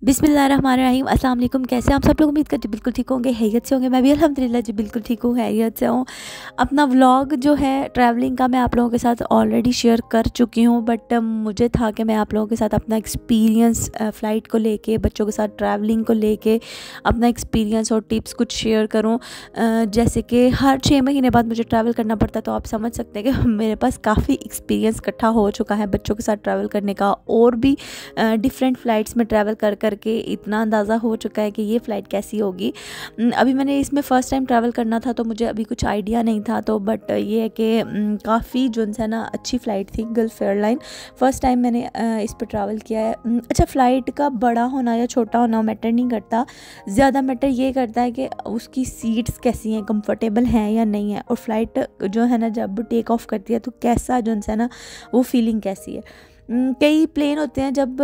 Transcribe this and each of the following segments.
बिस्मिल्लाहिर्रहमानिर्रहीम। अस्सलाम वालेकुम। कैसे हैं आप सब लोग? उम्मीद करती बिल्कुल ठीक होंगे, हैरियत से होंगे। मैं भी अल्हम्दुलिल्लाह जी बिल्कुल ठीक हूँ, हैरियत से हूँ। अपना व्लॉग जो है ट्रैवलिंग का मैं आप लोगों के साथ ऑलरेडी शेयर कर चुकी हूँ, बट मुझे था कि मैं आप लोगों के साथ अपना एक्सपीरियंस फ़्लाइट को लेके, बच्चों के साथ ट्रैवलिंग को लेके अपना एक्सपीरियंस और टिप्स कुछ शेयर करूँ। जैसे कि हर 6 महीने बाद मुझे ट्रैवल करना पड़ता है, तो आप समझ सकते हैं कि मेरे पास काफ़ी एक्सपीरियंस इकट्ठा हो चुका है बच्चों के साथ ट्रैवल करने का, और भी डिफरेंट फ़्लाइट्स में ट्रैवल कर के इतना अंदाज़ा हो चुका है कि ये फ़्लाइट कैसी होगी। अभी मैंने इसमें फ़र्स्ट टाइम ट्रैवल करना था, तो मुझे अभी कुछ आइडिया नहीं था, तो बट ये है कि काफ़ी जो है ना अच्छी फ़्लाइट थी, गल्फ़ एयरलाइन। फ़र्स्ट टाइम मैंने इस पर ट्रैवल किया है। अच्छा, फ़्लाइट का बड़ा होना या छोटा होना मैटर नहीं करता, ज़्यादा मैटर ये करता है कि उसकी सीट्स कैसी हैं, कंफर्टेबल हैं या नहीं है, और फ़्लाइट जो है ना जब टेक ऑफ करती है तो कैसा जो है ना वो फीलिंग कैसी है। कई प्लेन होते हैं जब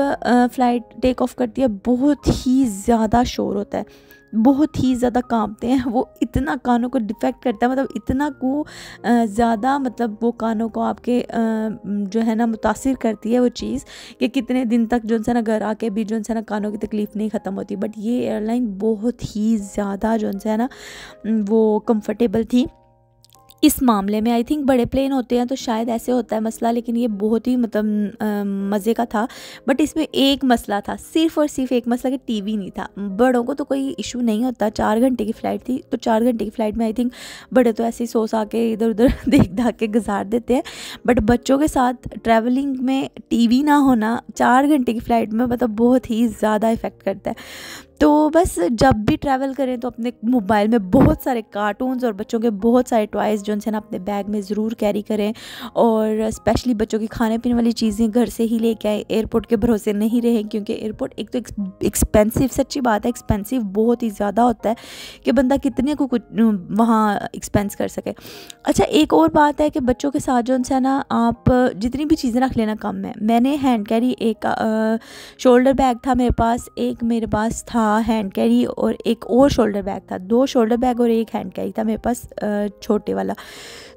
फ़्लाइट टेक ऑफ करती है बहुत ही ज़्यादा शोर होता है, बहुत ही ज़्यादा कांपते हैं, वो इतना कानों को डिफेक्ट करता है, मतलब इतना को ज़्यादा, मतलब वो कानों को आपके जो है ना मुतासिर करती है वो चीज़, कि कितने दिन तक जो है ना घर आके भी जो है ना कानों की तकलीफ़ नहीं ख़त्म होती। बट ये एयरलाइन बहुत ही ज़्यादा जो है ना वो कंफर्टेबल थी इस मामले में। आई थिंक बड़े प्लेन होते हैं तो शायद ऐसे होता है मसला, लेकिन ये बहुत ही मतलब मज़े का था। बट इसमें एक मसला था, सिर्फ़ और सिर्फ एक मसला, कि टीवी नहीं था। बड़ों को तो कोई इशू नहीं होता, 4 घंटे की फ़्लाइट थी, तो 4 घंटे की फ़्लाइट में आई थिंक बड़े तो ऐसे ही सो सा के इधर उधर देख दाख के गुजार देते हैं। बट बच्चों के साथ ट्रैवलिंग में टीवी ना होना 4 घंटे की फ़्लाइट में मतलब बहुत ही ज़्यादा इफ़ेक्ट करता है। तो बस जब भी ट्रैवल करें तो अपने मोबाइल में बहुत सारे कार्टून्स और बच्चों के बहुत सारे टॉयज़ जो है ना अपने बैग में ज़रूर कैरी करें, और स्पेशली बच्चों की खाने पीने वाली चीज़ें घर से ही लेके आए, एयरपोर्ट के भरोसे नहीं रहें, क्योंकि एयरपोर्ट एक तो एक्सपेंसिव, सच्ची बात है, एक्सपेंसिव बहुत ही ज़्यादा होता है कि बंदा कितने को कुछ वहाँ एक्सपेंस कर सके। अच्छा, एक और बात है कि बच्चों के साथ जो है ना आप जितनी भी चीज़ें रख लेना कम है। मैंने हैंड कैरी, एक शोल्डर बैग था मेरे पास, एक मेरे पास था हैंड कैरी, और एक और शोल्डर बैग था। 2 शोल्डर बैग और एक हैंड कैरी था मेरे पास छोटे वाला।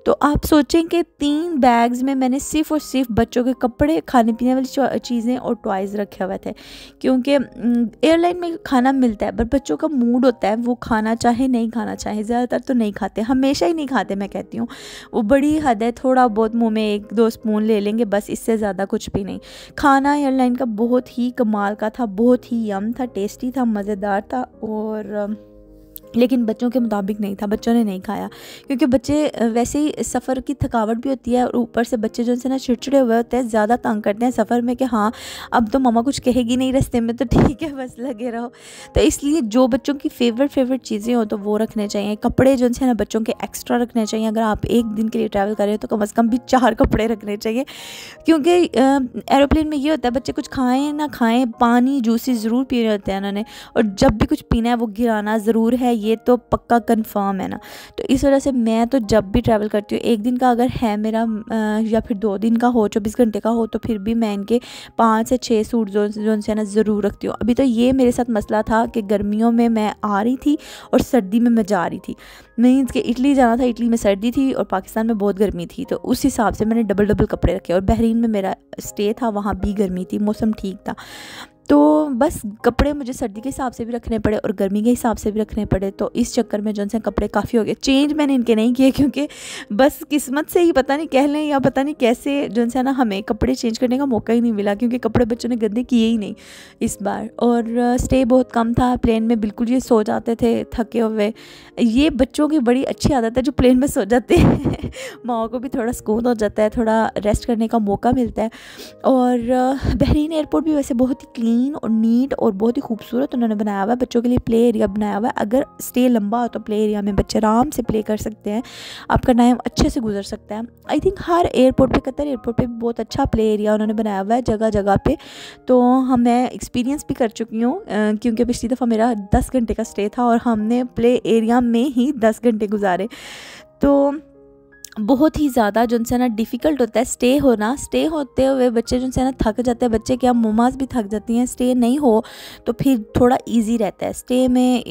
तो आप सोचें कि 3 बैग्स में मैंने सिर्फ़ और सिर्फ बच्चों के कपड़े, खाने पीने वाली चीज़ें और टॉयज़ रखे हुए थे, क्योंकि एयरलाइन में खाना मिलता है, बट बच्चों का मूड होता है वो खाना चाहे नहीं खाना चाहे, ज़्यादातर तो नहीं खाते, हमेशा ही नहीं खाते, मैं कहती हूँ वो बड़ी हद है, थोड़ा बहुत मुँह में 1-2 स्पून ले लेंगे बस, इससे ज़्यादा कुछ भी नहीं। खाना एयरलाइन का बहुत ही कमाल का था, बहुत ही यम था, टेस्टी था, मज़ेदार था, और लेकिन बच्चों के मुताबिक नहीं था, बच्चों ने नहीं खाया, क्योंकि बच्चे वैसे ही सफ़र की थकावट भी होती है, और ऊपर से बच्चे जो है ना चिड़चिड़े हुए होते हैं, ज़्यादा तंग करते हैं सफ़र में कि हाँ अब तो मम्मा कुछ कहेगी नहीं रास्ते में, तो ठीक है बस लगे रहो। तो इसलिए जो बच्चों की फ़ेवरेट चीज़ें हो तो वो रखने चाहिए। कपड़े जो है ना बच्चों के एक्स्ट्रा रखने चाहिए। अगर आप एक दिन के लिए ट्रैवल कर रहे हो तो कम से कम भी 4 कपड़े रखने चाहिए, क्योंकि एरोप्लेन में ये होता है बच्चे कुछ खाएँ ना खाएँ, पानी जूसेस ज़रूर पी रहे होते हैं उन्होंने, और जब भी कुछ पीना है वो गिराना ज़रूर है, ये तो पक्का कंफर्म है ना। तो इस वजह से मैं तो जब भी ट्रैवल करती हूँ, एक दिन का अगर है मेरा या फिर 2 दिन का हो, 24 घंटे का हो, तो फिर भी मैं इनके 5 से 6 सूट जो है ना ज़रूर रखती हूँ। अभी तो ये मेरे साथ मसला था कि गर्मियों में मैं आ रही थी और सर्दी में मैं जा रही थी, मीन्स कि इटली जाना था, इटली में सर्दी थी और पाकिस्तान में बहुत गर्मी थी, तो उस हिसाब से मैंने डबल कपड़े रखे। और बहरीन में मेरा स्टे था, वहाँ भी गर्मी थी, मौसम ठीक था, तो बस कपड़े मुझे सर्दी के हिसाब से भी रखने पड़े और गर्मी के हिसाब से भी रखने पड़े। तो इस चक्कर में जो है कपड़े काफ़ी हो गए। चेंज मैंने इनके नहीं किए, क्योंकि बस किस्मत से ही पता नहीं कह लें या पता नहीं कैसे जो है ना हमें कपड़े चेंज करने का मौका ही नहीं मिला, क्योंकि कपड़े बच्चों ने गंदे किए ही नहीं इस बार। और स्टे बहुत कम था प्लेन में, बिल्कुल ये सो जाते थे थके हुए। ये बच्चों की बड़ी अच्छी आदत है जो प्लेन में सो जाते हैं माओ को भी थोड़ा सुकून हो जाता है, थोड़ा रेस्ट करने का मौका मिलता है। और बहरीन एयरपोर्ट भी वैसे बहुत ही क्लीन और नीट और बहुत ही खूबसूरत उन्होंने बनाया हुआ है। बच्चों के लिए प्ले एरिया बनाया हुआ है, अगर स्टे लंबा हो तो प्ले एरिया में बच्चे आराम से प्ले कर सकते हैं, आपका टाइम अच्छे से गुजर सकता है। आई थिंक हर एयरपोर्ट पे, कतर एयरपोर्ट पे बहुत अच्छा प्ले एरिया उन्होंने बनाया हुआ है जगह जगह पे। तो मैं एक्सपीरियंस भी कर चुकी हूँ, क्योंकि पिछली दफ़ा मेरा 10 घंटे का स्टे था और हमने प्ले एरिया में ही 10 घंटे गुजारे। तो बहुत ही ज़्यादा जो है ना डिफ़िकल्ट होता है स्टे होना। स्टे होते हुए बच्चे जो है ना थक जाते हैं, बच्चे क्या मम्माज़ भी थक जाती हैं। स्टे नहीं हो तो फिर थोड़ा इजी रहता है। स्टे में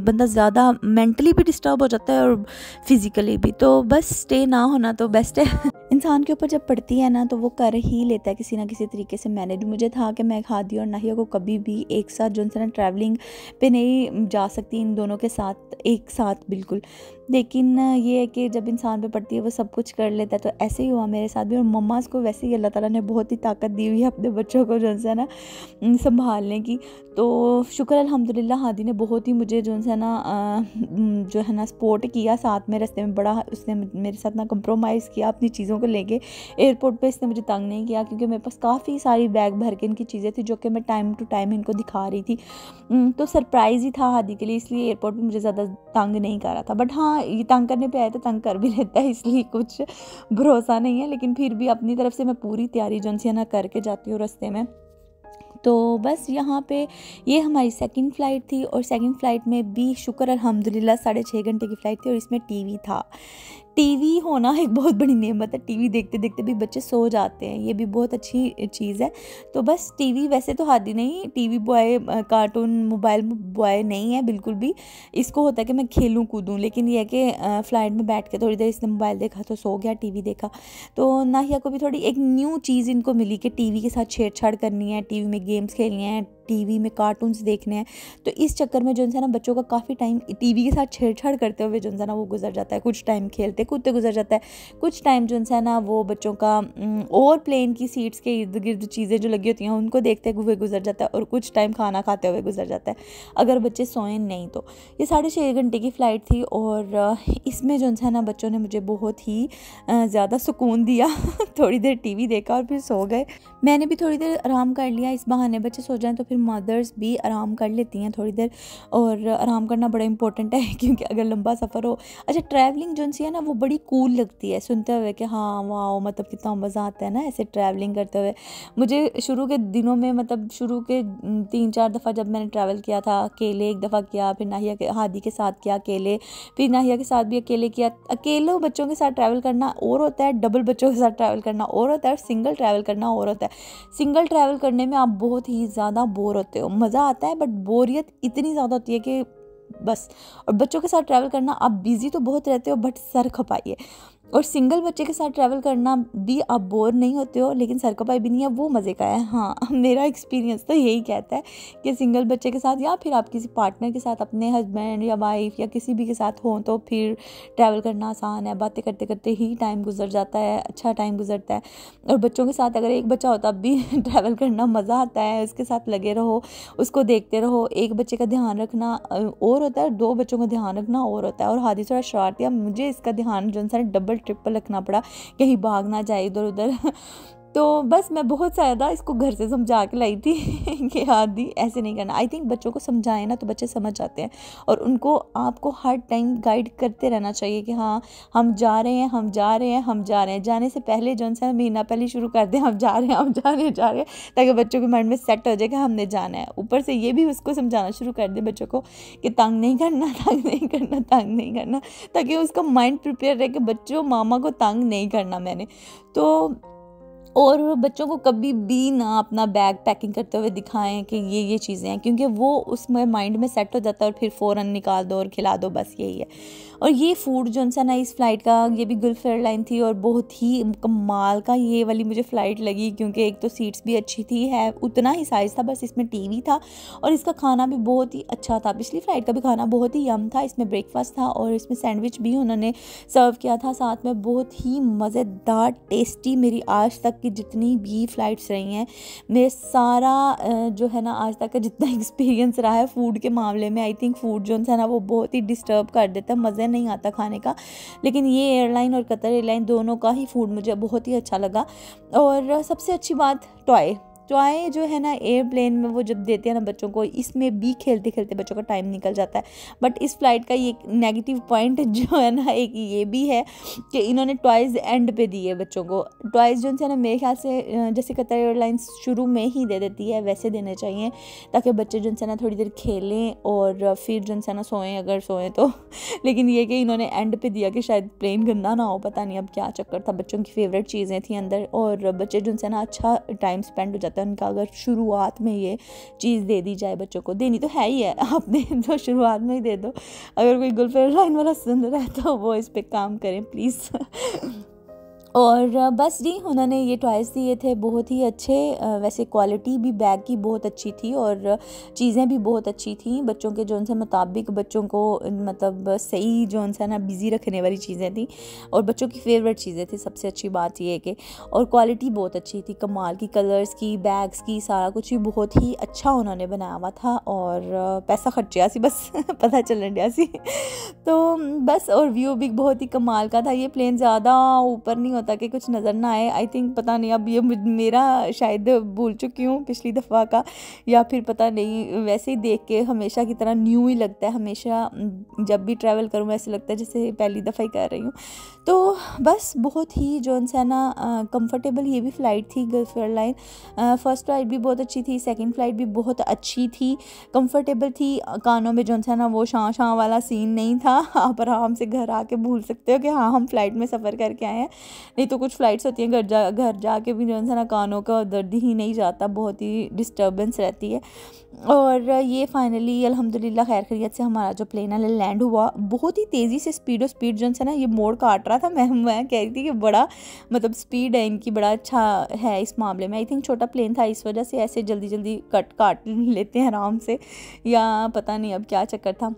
बंदा ज़्यादा मेंटली भी डिस्टर्ब हो जाता है और फिज़िकली भी, तो बस स्टे ना होना तो बेस्ट है। इंसान के ऊपर जब पड़ती है ना तो वो कर ही लेता है किसी ना किसी तरीके से मैनेज। मुझे था कि मैं हादी और नाहिया को कभी भी एक साथ जो है ना ट्रैवलिंग पे नहीं जा सकती इन दोनों के साथ एक साथ बिल्कुल, लेकिन ये है कि जब इंसान पे पड़ती है वो सब कुछ कर लेता है। तो ऐसे ही हुआ मेरे साथ भी। और मम्माज़ को वैसे ही अल्लाह ताला ने बहुत ही ताकत दी हुई है अपने बच्चों को जो है ना संभालने की। तो शुक्र अल्हम्दुलिल्लाह हादी ने बहुत ही मुझे जो है ना सपोर्ट किया साथ में रास्ते में। बड़ा उसने मेरे साथ ना कंप्रोमाइज़ किया अपनी चीज़ों को लेके। एयरपोर्ट पे इसने मुझे तंग नहीं किया क्योंकि मेरे पास काफ़ी सारी बैग भर के इनकी चीज़ें थी जो कि मैं टाइम टू टाइम इनको दिखा रही थी। तो सरप्राइज़ ही था हादी के लिए, इसलिए एयरपोर्ट पे मुझे ज़्यादा तंग नहीं कर रहा था। बट हाँ, ये तंग करने पे आए तो तंग कर भी लेता है, इसलिए कुछ भरोसा नहीं है। लेकिन फिर भी अपनी तरफ से मैं पूरी तैयारी जो है ना करके जाती हूँ रास्ते में। तो बस यहाँ पे ये हमारी सेकंड फ़्लाइट थी और सेकंड फ़्लाइट में भी शुक्र अल्हम्दुलिल्लाह 6.5 घंटे की फ़्लाइट थी और इसमें टीवी था। टीवी होना एक बहुत बड़ी नेमत है। टीवी देखते देखते भी बच्चे सो जाते हैं, ये भी बहुत अच्छी चीज़ है। तो बस टीवी वैसे तो हादी नहीं TV boy, cartoon mobile boy नहीं है बिल्कुल भी। इसको होता है कि मैं खेलूँ कूदूँ, लेकिन ये है कि फ़्लाइट में बैठ के थोड़ी देर इसने मोबाइल देखा तो सो गया, टीवी देखा। तो नाहिया को भी थोड़ी एक न्यू चीज़ इनको मिली कि टीवी के साथ छेड़छाड़ करनी है, टीवी में गेम्स खेलनी है, टीवी में कार्टून्स देखने हैं। तो इस चक्कर में जो है ना बच्चों का काफ़ी टाइम टीवी के साथ छेड़छाड़ करते हुए जो है ना वो गुजर जाता है। कुछ टाइम खेलते कूदते गुजर जाता है, कुछ टाइम जो है ना वो बच्चों का और प्लेन की सीट्स के इर्द गिर्द चीज़ें जो लगी होती हैं उनको देखते हुए गुजर जाता है, और कुछ टाइम खाना खाते हुए गुजर जाता है अगर बच्चे सोएं नहीं तो। ये 6.5 घंटे की फ़्लाइट थी और इसमें जो है ना बच्चों ने मुझे बहुत ही ज़्यादा सुकून दिया। थोड़ी देर टीवी देखा और फिर सो गए। मैंने भी थोड़ी देर आराम कर लिया, इस बहाने बच्चे सो जाएं तो फिर मदर्स भी आराम कर लेती हैं थोड़ी देर। और आराम करना बड़ा इंपॉर्टेंट है क्योंकि अगर लंबा सफ़र हो। अच्छा, ट्रैवलिंग जो है ना वो बड़ी कूल लगती है सुनते हुए कि हाँ वाह, मतलब कितना मज़ा आता है ना ऐसे ट्रैवलिंग करते हुए। मुझे शुरू के दिनों में, मतलब शुरू के 3-4 दफ़ा जब मैंने ट्रैवल किया था अकेले, एक दफ़ा किया, फिर नाहिया के हादी के साथ किया अकेले, फिर नाहिया के साथ भी अकेले किया। अकेले बच्चों के साथ ट्रैवल करना और होता है, डबल बच्चों के साथ ट्रैवल करना और होता है, और सिंगल ट्रैवल करना और होता है। सिंगल ट्रैवल करने में आप बहुत ही ज़्यादा बोर होते हो, मज़ा आता है बट बोरियत इतनी ज़्यादा होती है कि बस। और बच्चों के साथ ट्रैवल करना, आप बिज़ी तो बहुत रहते हो बट सर खपाइए। और सिंगल बच्चे के साथ ट्रैवल करना भी आप बोर नहीं होते हो लेकिन सर खपाई भी नहीं है, वो मज़े का है। हाँ, मेरा एक्सपीरियंस तो यही कहता है कि सिंगल बच्चे के साथ या फिर आप किसी पार्टनर के साथ, अपने हस्बैंड या वाइफ या किसी भी के साथ हों तो फिर ट्रैवल करना आसान है। बातें करते करते ही टाइम गुजर जाता है, अच्छा टाइम गुजरता है। और बच्चों के साथ अगर एक बच्चा हो तब भी ट्रैवल करना मज़ा आता है, उसके साथ लगे रहो, उसको देखते रहो। एक बच्चे का ध्यान रखना और होता है, 2 बच्चों का ध्यान रखना और होता है। और हादी थोड़ा शरारती है, मुझे इसका ध्यान जो है डबल ट्रिपल रखना पड़ा, कहीं भाग ना जाए इधर उधर। तो बस मैं बहुत ज़्यादा इसको घर से समझा के लाई थी कि हादी ऐसे नहीं करना। आई थिंक बच्चों को समझाएं ना तो बच्चे समझ जाते हैं, और उनको आपको हर टाइम गाइड करते रहना चाहिए कि हाँ हम जा रहे हैं, हम जा रहे हैं, हम जा रहे हैं। जाने से पहले जो है महीना पहले शुरू कर दें, हम जा रहे हैं, हम जा रहे हैं, जा रहे हैं, ताकि बच्चों के माइंड में सेट हो जाए कि हमने जाना है। ऊपर से ये भी उसको समझाना शुरू कर दें बच्चों को कि तंग नहीं करना, तंग नहीं करना, तंग नहीं करना, ताकि उसका माइंड प्रिपेयर रहे कि बच्चों मामा को तंग नहीं करना मैंने। तो और बच्चों को कभी भी ना अपना बैग पैकिंग करते हुए दिखाएं कि ये चीज़ें हैं, क्योंकि वो उसमें माइंड में सेट हो जाता है और फिर फ़ौरन निकाल दो और खिला दो, बस यही है। और ये फ़ूड जो है ना इस फ़्लाइट का, ये भी गल्फ़ एयरलाइन थी और बहुत ही कमाल का ये वाली मुझे फ़्लाइट लगी, क्योंकि एक तो सीट्स भी अच्छी थी, है उतना ही साइज़ था, बस इसमें टीवी था और इसका खाना भी बहुत ही अच्छा था। पिछली फ़्लाइट का भी खाना बहुत ही यम था, इसमें ब्रेकफास्ट था और इसमें सैंडविच भी उन्होंने सर्व किया था साथ में, बहुत ही मज़ेदार टेस्टी। मेरी आज तक की जितनी भी फ़्लाइट्स रही हैं, मेरे सारा जो है ना आज तक का जितना एक्सपीरियंस रहा है फ़ूड के मामले में, आई थिंक फ़ूड जो है ना वो बहुत ही डिस्टर्ब कर देता है, मज़ा नहीं आता खाने का। लेकिन ये एयरलाइन और कतर एयरलाइन दोनों का ही फ़ूड मुझे बहुत ही अच्छा लगा। और सबसे अच्छी बात, टॉय टॉय जो है ना एयरप्लेन में वो जब देते हैं ना बच्चों को, इसमें भी खेलते खेलते बच्चों का टाइम निकल जाता है। बट इस फ्लाइट का ये नेगेटिव पॉइंट जो है ना एक ये भी है कि इन्होंने टॉयज़ एंड पे दिए बच्चों को। टॉयज़ जो है ना मेरे ख्याल से जैसे कतर एयरलाइंस शुरू में ही दे देती है वैसे देने चाहिए, ताकि बच्चे जो है ना थोड़ी देर खेलें और फिर जो है ना सोएं अगर सोएं तो। लेकिन ये कि इन्होंने एंड पे दिया कि शायद प्लेन गंदा ना हो, पता नहीं अब क्या चक्कर था। बच्चों की फेवरेट चीज़ें थी अंदर और बच्चे जो है ना अच्छा टाइम स्पेंड हो जाता है उनका अगर शुरुआत में ये चीज़ दे दी जाए। बच्चों को देनी तो है ही है, आप दे दो, शुरुआत में ही दे दो। अगर कोई गल्फ एयरलाइन वाला सुन रहा है तो वो इस पर काम करें प्लीज़। और बस जी उन्होंने ये टॉयज़ दिए थे बहुत ही अच्छे। वैसे क्वालिटी भी बैग की बहुत अच्छी थी और चीज़ें भी बहुत अच्छी थी बच्चों के जो उनसे मुताबिक, बच्चों को मतलब सही जो उनसे ना बिज़ी रखने वाली चीज़ें थी और बच्चों की फेवरेट चीज़ें थी। सबसे अच्छी बात ये है कि और क्वालिटी बहुत अच्छी थी, कमाल की, कलर्स की, बैग्स की, सारा कुछ ही बहुत ही अच्छा उन्होंने बनाया हुआ था। और पैसा खर्चा सी बस पता चलन दिया सी तो बस। और व्यू भी बहुत ही कमाल का था। ये प्लेन ज़्यादा ऊपर नहीं ताकि कुछ नज़र ना आए। आई थिंक पता नहीं अब ये मेरा शायद भूल चुकी हूँ पिछली दफ़ा का, या फिर पता नहीं, वैसे ही देख के हमेशा की तरह न्यू ही लगता है। हमेशा जब भी ट्रैवल करूँ ऐसे लगता है जैसे पहली दफ़ा ही कर रही हूँ। तो बस बहुत ही जो है ना कंफर्टेबल ये भी फ़्लाइट थी गल्फ एयरलाइन। फ़र्स्ट फ़्लाइट भी बहुत अच्छी थी, सेकंड फ़्लाइट भी बहुत अच्छी थी, कंफर्टेबल थी। कानों में जो है ना वो शां शां वाला सीन नहीं था। आप आराम से घर आके भूल सकते हो कि हाँ हम फ़्लाइट में सफ़र करके आए हैं। नहीं तो कुछ फ़्लाइट्स होती हैं घर जाके भी जो है ना कानों का दर्द ही नहीं जाता, बहुत ही डिस्टर्बेंस रहती है। और ये फाइनली अल्हम्दुलिल्लाह खैर खैरियत से हमारा जो प्लेन है लैंड हुआ। बहुत ही तेज़ी से स्पीड जो है ना ये मोड़ काट रहा था। मैं कह रही थी कि बड़ा मतलब स्पीड है इनकी, बड़ा अच्छा है इस मामले में। आई थिंक छोटा प्लेन था इस वजह से ऐसे जल्दी जल्दी काट लेते हैं आराम से, या पता नहीं अब क्या चक्कर था।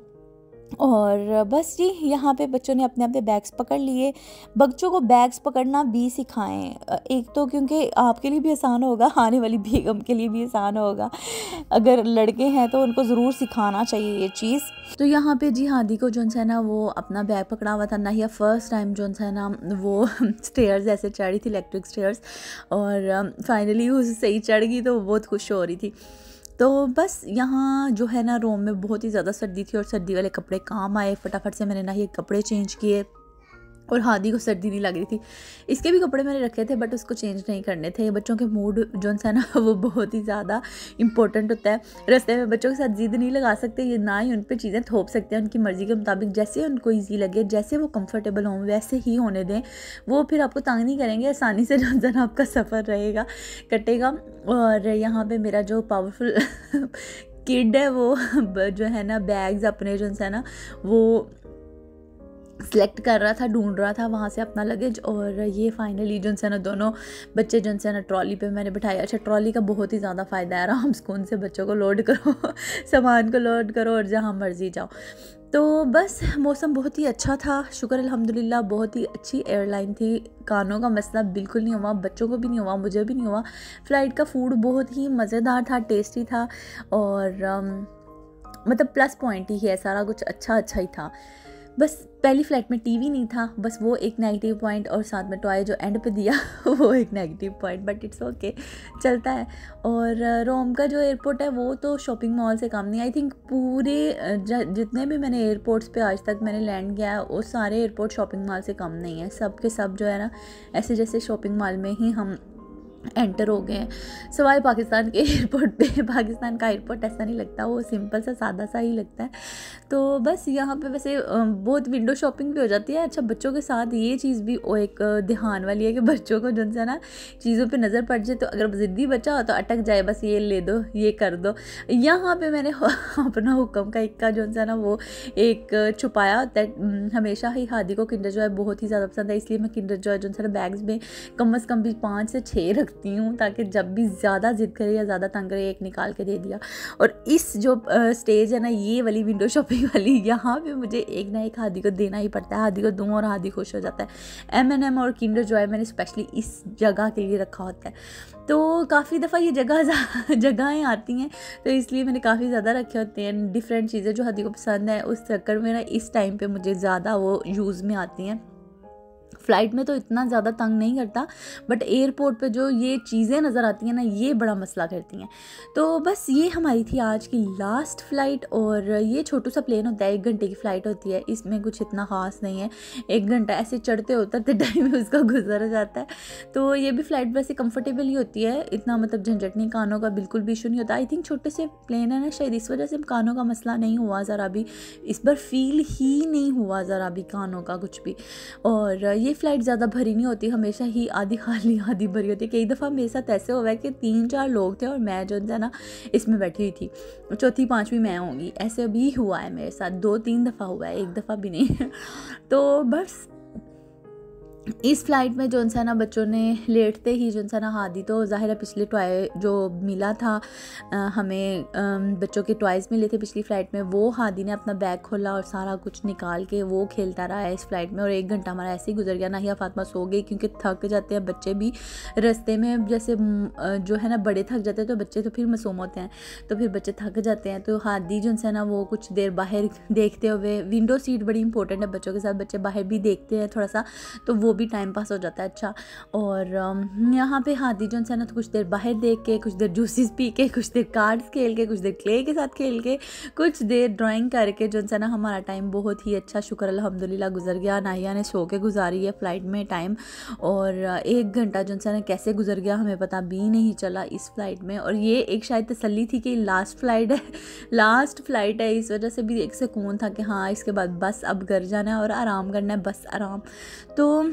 और बस जी यहाँ पे बच्चों ने अपने अपने बैग्स पकड़ लिए। बच्चों को बैग्स पकड़ना भी सिखाएं, एक तो क्योंकि आपके लिए भी आसान होगा, आने वाली बेगम के लिए भी आसान होगा। अगर लड़के हैं तो उनको ज़रूर सिखाना चाहिए ये चीज़। तो यहाँ पे जी हादी को जो है ना वो अपना बैग पकड़ा हुआ था। नाहिया फ़र्स्ट टाइम जो है ना वो स्टेयर्स ऐसे चढ़ी थी, इलेक्ट्रिक स्टेयर्स, और फाइनली वो सही चढ़ गई तो बहुत खुश हो रही थी। तो बस यहाँ जो है ना रोम में बहुत ही ज़्यादा सर्दी थी और सर्दी वाले कपड़े काम आए। फटाफट से मैंने ना ये कपड़े चेंज किए और हादी को सर्दी नहीं लग रही थी। इसके भी कपड़े मैंने रखे थे बट उसको चेंज नहीं करने थे। बच्चों के मूड जो है ना वो बहुत ही ज़्यादा इंपॉर्टेंट होता है। रास्ते में बच्चों के साथ ज़िद नहीं लगा सकते, ये ना ही उन पर चीज़ें थोप सकते हैं। उनकी मर्ज़ी के मुताबिक जैसे उनको ईजी लगे, जैसे वो कंफर्टेबल हों वैसे ही होने दें। वो फिर आपको तंग नहीं करेंगे, आसानी से जो है ना आपका सफ़र रहेगा, कटेगा। और यहाँ पर मेरा जो पावरफुल किड है वो जो है ना बैग्स अपने जो है ना वो सिलेक्ट कर रहा था, ढूंढ रहा था वहाँ से अपना लगेज। और ये फाइनली जो है ना दोनों बच्चे जो है ना ट्रॉली पे मैंने बिठाया। अच्छा, ट्रॉली का बहुत ही ज़्यादा फ़ायदा है, आराम सुकून से बच्चों को लोड करो सामान को लोड करो और जहाँ मर्जी जाओ। तो बस मौसम बहुत ही अच्छा था, शुक्र अल्हम्दुलिल्लाह, बहुत ही अच्छी एयरलाइन थी। कानों का मसला बिल्कुल नहीं हुआ, बच्चों को भी नहीं हुआ, मुझे भी नहीं हुआ। फ़्लाइट का फूड बहुत ही मज़ेदार था, टेस्टी था और मतलब प्लस पॉइंट ही है, सारा कुछ अच्छा ही था। बस पहली फ़्लाइट में टीवी नहीं था, बस वो एक नेगेटिव पॉइंट, और साथ में टॉय जो एंड पे दिया वो एक negative point, but it's okay, चलता है। और रोम का जो एयरपोर्ट है वो तो शॉपिंग मॉल से कम नहीं। आई थिंक पूरे जितने भी मैंने एयरपोर्ट्स पे आज तक मैंने लैंड किया है वो सारे एयरपोर्ट शॉपिंग मॉल से कम नहीं है। सब के सब जो है ना ऐसे जैसे शॉपिंग मॉल में ही हम एंटर हो गए हैं। सवाए पाकिस्तान के एयरपोर्ट पे, पाकिस्तान का एयरपोर्ट ऐसा नहीं लगता, वो सिंपल सा सादा सा ही लगता है। तो बस यहाँ पे वैसे बहुत विंडो शॉपिंग भी हो जाती है। अच्छा, बच्चों के साथ ये चीज़ भी वो एक ध्यान वाली है कि बच्चों को जो है ना चीज़ों पे नज़र पड़ जाए, तो अगर ज़िद्दी बच्चा हो तो अटक जाए, बस ये ले दो, ये कर दो। यहाँ पे मैंने अपना हुक्म का इक्का जो है ना वो एक छुपाया होता है। हमेशा ही हादी को किंडर जॉय बहुत ही ज़्यादा पसंद है, इसलिए मैं किंडर जॉय जो है ना बैग्स में कम से कम भी 5 से 6 रखती हूँ, ताकि जब भी ज़्यादा जिद करे या ज़्यादा तंग करे एक निकाल के दे दिया। और इस जो स्टेज है ना ये वाली विंडो शॉपिंग वाली, यहाँ पे मुझे एक ना एक हादी को देना ही पड़ता है। हादी को दूँ और हादी खुश हो जाता है। M&M और किंडर जॉय मैंने स्पेशली इस जगह के लिए रखा होता है। तो काफ़ी दफ़ा ये जगहें आती हैं, तो इसलिए मैंने काफ़ी ज़्यादा रखे होते हैं डिफरेंट चीज़ें जो हादी को पसंद है। उस चक्कर में ना इस टाइम पे मुझे ज़्यादा वो यूज़ में आती हैं। फ़्लाइट में तो इतना ज़्यादा तंग नहीं करता, बट एयरपोर्ट पे जो ये चीज़ें नज़र आती हैं ना, ये बड़ा मसला करती हैं। तो बस ये हमारी थी आज की लास्ट फ़्लाइट। और ये छोटू सा प्लेन होता है, 1 घंटे की फ़्लाइट होती है, इसमें कुछ इतना ख़ास नहीं है। 1 घंटा ऐसे चढ़ते उतरते टाइम में उसका गुजर जाता है। तो ये भी फ़्लाइट वैसे कंफर्टेबल ही होती है, इतना मतलब झंझट नहीं, कानों का बिल्कुल भी इशू नहीं होता। आई थिंक छोटे से प्लेन है ना, शायद इस वजह से कानों का मसला नहीं हुआ ज़रा भी, इस बार फील ही नहीं हुआ ज़रा भी कानों का कुछ भी। और ये फ़्लाइट ज़्यादा भरी नहीं होती, हमेशा ही आधी खाली आधी भरी होती है। कई दफ़ा मेरे साथ ऐसे हुआ है कि 3-4 लोग थे और मैं जो है ना इसमें बैठी हुई थी, चौथी पाँचवीं मैं होंगी, ऐसे भी हुआ है मेरे साथ, 2-3 दफ़ा हुआ है, एक दफ़ा भी नहीं। तो बस इस फ़्लाइट में जो है ना बच्चों ने लेटते ही जो है ना हादी तो ज़ाहिर है पिछले टॉय जो मिला था हमें बच्चों के टॉयज़ मिले थे पिछली फ़्लाइट में, वो हादी ने अपना बैग खोला और सारा कुछ निकाल के वो खेलता रहा है इस फ़्लाइट में। और 1 घंटा हमारा ऐसे ही गुजर गया। नाहिया फ़ातिमा सो गई क्योंकि थक जाते हैं बच्चे भी रास्ते में, जैसे जो है ना बड़े थक जाते हैं तो बच्चे तो फिर मासूम होते हैं, तो फिर बच्चे थक जाते हैं। तो हादी जो है ना वो कुछ देर बाहर देखते हुए, विंडो सीट बड़ी इंपॉर्टेंट है बच्चों के साथ, बच्चे बाहर भी देखते हैं थोड़ा सा, तो वो भी टाइम पास हो जाता है अच्छा। और यहाँ पे हादी जो है ना तो कुछ देर बाहर देख के, कुछ देर जूसेस पी के, कुछ देर कार्ड्स खेल के, कुछ देर क्ले के साथ खेल के, कुछ देर ड्राइंग करके जो है ना हमारा टाइम बहुत ही अच्छा शुक्र अल्हम्दुलिल्लाह गुजर गया। नाहिया ने सो के गुजारी है फ़्लाइट में टाइम, और 1 घंटा जो है ना कैसे गुजर गया हमें पता भी नहीं चला इस फ़्लाइट में। और ये एक शायद तसल्ली थी कि लास्ट फ़्लाइट है, लास्ट फ़्लाइट है, इस वजह से भी एक सुकून था कि हाँ इसके बाद बस अब घर जाना है और आराम करना है, बस आराम। तो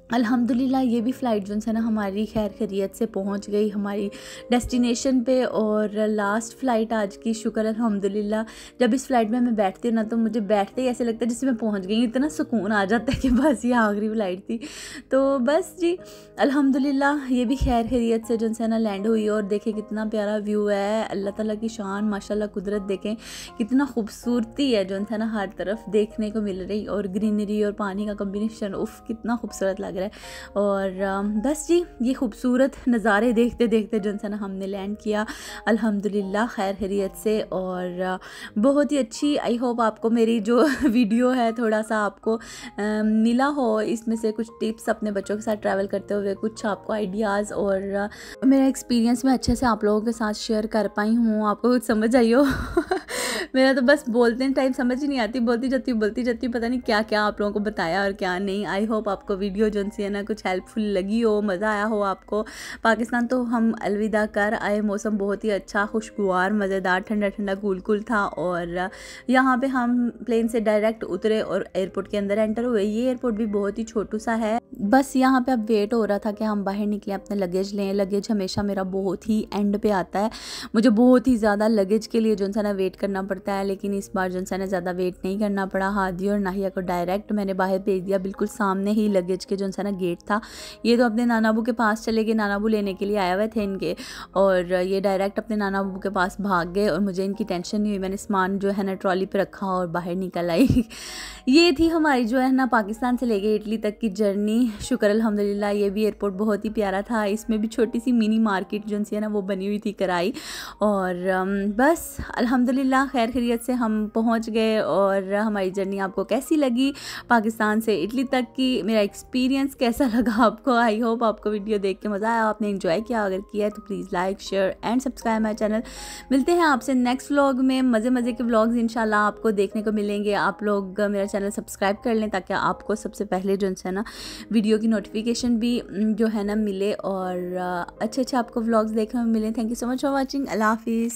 अल्हम्दुलिल्लाह ये भी फ़्लाइट जो है ना हमारी खैर खैरियत से पहुंच गई हमारी डेस्टिनेशन पे। और लास्ट फ़्लाइट आज की, शुक्र अल्हम्दुलिल्लाह। जब इस फ़्लाइट में मैं बैठती हूँ ना तो मुझे बैठते ही ऐसे लगता है जैसे मैं पहुंच गई, इतना सुकून आ जाता है कि बस ये आखिरी फ़्लाइट थी। तो बस जी अल्हम्दुलिल्लाह ये भी खैर खैरियत से जो है ना लैंड हुई। और देखें कितना प्यारा व्यू है, अल्लाह ताला की शान माशाल्लाह, कुदरत देखें कितना खूबसूरती है जो है ना हर तरफ देखने को मिल रही, और ग्रीनरी और पानी का कम्बिनेशन उफ़ कितना खूबसूरत लग रहा है। और बस जी ये खूबसूरत नज़ारे देखते देखते जो है ना हमने लैंड किया अल्हम्दुलिल्लाह खैर खैरियत से। और बहुत ही अच्छी, आई होप आपको मेरी जो वीडियो है थोड़ा सा आपको मिला हो, इसमें से कुछ टिप्स अपने बच्चों के साथ ट्रैवल करते हुए, कुछ आपको आइडियाज़ और मेरा एक्सपीरियंस मैं अच्छे से आप लोगों के साथ शेयर कर पाई हूँ, आपको कुछ समझ आई हो। मेरा तो बस बोलते टाइम समझ ही नहीं आती, बोलती जाती हूँ, पता नहीं क्या क्या आप लोगों को बताया और क्या नहीं। आई होप आपको वीडियो जो है ना कुछ हेल्पफुल लगी हो, मज़ा आया हो आपको। पाकिस्तान तो हम अलविदा कर आए, मौसम बहुत ही अच्छा, खुशगवार, मज़ेदार, ठंडा ठंडा कूल कूल था। और यहाँ पे हम प्लेन से डायरेक्ट उतरे और एयरपोर्ट के अंदर एंटर हुए। ये एयरपोर्ट भी बहुत ही छोटू सा है, बस यहाँ पे अब वेट हो रहा था कि हम बाहर निकलें, अपने लगेज लें। लगेज हमेशा मेरा बहुत ही एंड पे आता है, मुझे बहुत ही ज़्यादा लगेज के लिए जो है ना वेट करना पड़ता है, लेकिन इस बार जो है ना ज़्यादा वेट नहीं करना पड़ा। हादी और नाहिया को डायरेक्ट मैंने बाहर भेज दिया, बिल्कुल सामने ही लगेज के जो है ना गेट था। ये तो अपने नाना अबू के पास चले गए, नाना अबू लेने के लिए आए हुए थे इनके, और ये डायरेक्ट अपने नाना अबू के पास भाग गए और मुझे इनकी टेंशन नहीं हुई। मैंने सामान जो है ना ट्रॉली पे रखा और बाहर निकल आई। ये थी हमारी जो है ना पाकिस्तान से लेके इटली तक की जर्नी, शुक्र अल्हम्दुलिल्लाह। ये भी एयरपोर्ट बहुत ही प्यारा था, इसमें भी छोटी सी मिनी मार्केट जो है ना वो बनी हुई थी कराई। और बस अल्हम्दुलिल्लाह खैर खैरियत से हम पहुंच गए। और हमारी जर्नी आपको कैसी लगी पाकिस्तान से इटली तक की, मेरा एक्सपीरियंस कैसा लगा आपको? आई होप आपको वीडियो देख के मज़ा आया, आपने एंजॉय किया। अगर किया है तो please like share and subscribe my channel. मिलते हैं आपसे नेक्स्ट व्लॉग में, मज़े के व्लॉग्स इंशाल्लाह आपको देखने को मिलेंगे। आप लोग मेरा चैनल सब्सक्राइब कर लें ताकि आपको सबसे पहले जो है ना वीडियो की नोटिफिकेशन भी जो है ना मिले, और अच्छे आपको व्लॉग्स देखने में मिले। Thank you so much for watching. अल्लाह हाफिज़।